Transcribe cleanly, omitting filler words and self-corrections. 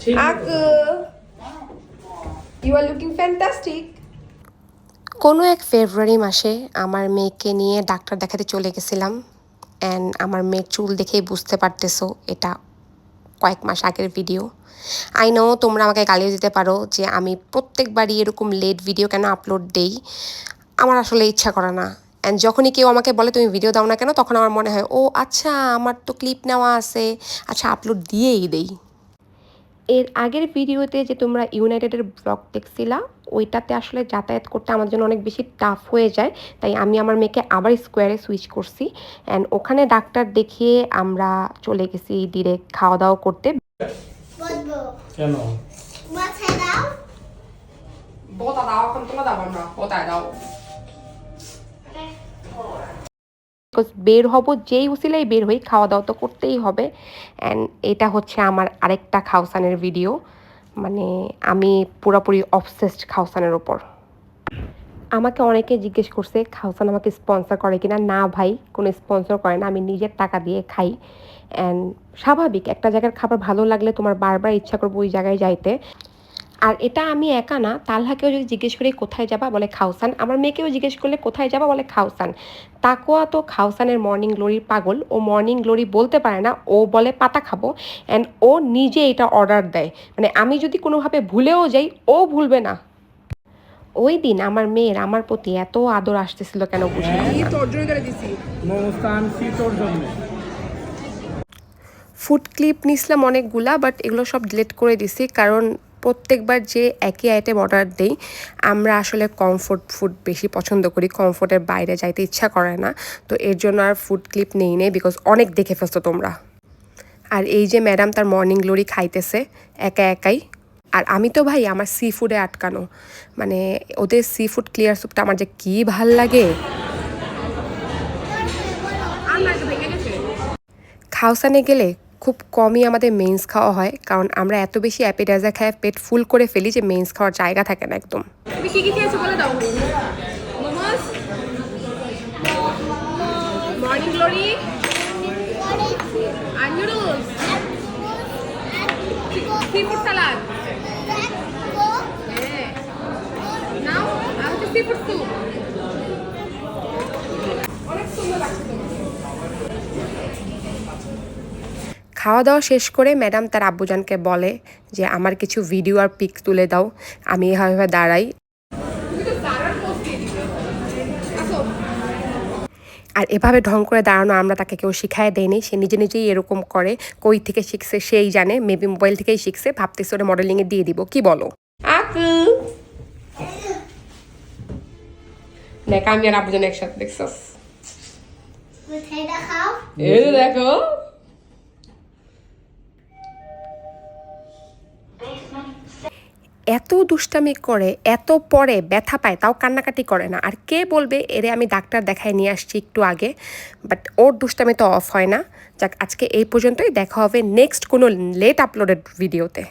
Aku, you are looking fantastic. কোনো এক ফেব্রুয়ারি মাসে আমার মেয়েকে নিয়ে ডাক্তার দেখাতে চলে গেছিলাম অ্যান্ড আমার মেয়ের চুল দেখেই বুঝতে পারতেছো এটা কয়েক মাস আগের ভিডিও। আই নো তোমরা আমাকে গালিও দিতে পারো যে আমি প্রত্যেকবারই এরকম লেট ভিডিও কেন আপলোড দেই, আমার আসলে ইচ্ছা করে না। অ্যান্ড যখনই কেউ আমাকে বলে তুমি ভিডিও দাও না কেন, তখন আমার মনে হয় ও আচ্ছা আমার তো ক্লিপ নেওয়া আছে, আচ্ছা আপলোড দিয়েই দেই। এর আগের ভিডিওতে যে তোমরা ইউনাইটেডের ব্লগ দেখছিলা, ওইটাতে আসলে যাতায়াত করতে আমার জন্য অনেক বেশি টাফ হয়ে যায়, তাই আমি আমার মেয়েকে আবার স্কোয়ারে সুইচ করছি অ্যান্ড ওখানে ডাক্তার দেখিয়ে আমরা চলে গেছি ডিরেক্ট খাওয়া দাওয়া করতে। কেন? বোতা দাও, এখন তোলা দাও, আমরা বোতায় দাও। বের হব যেই উসিলাই বের হই, খাওয়া দাওয়া তো করতেই হবে। অ্যান্ড এটা হচ্ছে আমার আরেকটা খাওসানের ভিডিও, মানে আমি পুরোপুরি অবসেসড খাওসানের ওপর। আমাকে অনেকে জিজ্ঞেস করছে খাওসান আমাকে স্পন্সর করে কিনা। না ভাই, কোনো স্পন্সর করে না, আমি নিজের টাকা দিয়ে খাই। অ্যান্ড স্বাভাবিক, একটা জায়গার খাবার ভালো লাগলে তোমার বারবার ইচ্ছা করবো ওই জায়গায় যাইতে। আর এটা আমি একা না, তালহাকেও যদি জিজ্ঞেস করি কোথায় যাবা, বলে খাওসান। আমার মেয়েকেও জিজ্ঞেস করলে কোথায় যাবা, বলে খাওসান। তাকোয়া তো খাওসানের মর্নিং গ্লোরির পাগল, ও মর্নিং গ্লোরি বলতে পারে না, ও বলে পাতা খাবো। অ্যান্ড ও নিজে এটা অর্ডার দেয়, মানে আমি যদি কোনোভাবে ভুলেও যাই ও ভুলবে না। ওই দিন আমার মেয়ের আমার প্রতি এত আদর আসতেছিল কেন বুঝি না। ফুড ক্লিপ নিছিলাম অনেকগুলা, বাট এগুলো সব ডিলিট করে দিছি, কারণ প্রত্যেকবার যে একই আইটেম অর্ডার দেই, আমরা আসলে কমফোর্ট ফুড বেশি পছন্দ করি, কমফোর্টের বাইরে যাইতে ইচ্ছা করে না। তো এর জন্য আর ফুড ক্লিপ নেই বিকজ অনেক দেখে ফেলছো তোমরা। আর এই যে ম্যাডাম তার মর্নিং গ্লোরি খাইতেছে একা একাই, আর আমি তো ভাই আমার সি ফুডে আটকানো, মানে ওদের সি ফুড ক্লিয়ার স্যুপটা আমার যে কী ভাল লাগে। খাওসানে গেলে খুব কমই আমাদের মেইনস খাওয়া হয়, কারণ আমরা এত বেশি অ্যাপিটাইজার খাই পেট ফুল করে ফেলি যে মেইনস খাওয়ার জায়গা থাকে না একদম। তুমি কি কি খেয়েছো বলে দাও। মোমোস, মর্নিং গ্লোরি, আর নুডলস, সিফুড সালাদ। হ্যাঁ, নাও আর হচ্ছে সিফুড স্যুপ। অনেক সুন্দর লাগছে। খাওয়া দাওয়া শেষ করে ম্যাডাম তার আব্বুজানকে বলে যে আমার কিছু ভিডিও আর পিক তুলে দাও। আমি এভাবে দাঁড়াই, আর এভাবে ঢং করে দাঁড়ানো আমরা তাকে কেউ শিখায় দেয়নি, সে নিজে নিজেই এরকম করে। কই থেকে শিখছে সেই জানে, মেবি মোবাইল থেকেই শিখছে, ভাবতেছে ওরা মডেলিংয়ে দিয়ে দিব। কি বলো আকু? দেখ আমি আর আব্বুজান একসাথে দেখছস। এই যে দেখো, এত দুষ্টামি করে, এত পরে ব্যথা পায় তাও কান্নাকাটি করে না। আর কে বলবে এরে আমি ডাক্তার দেখায় নিয়ে আসছি একটু আগে, বাট ওর দুষ্টামি তো অফ হয় না। যাক, আজকে এই পর্যন্তই, দেখা হবে নেক্সট কোনো লেট আপলোডেড ভিডিওতে।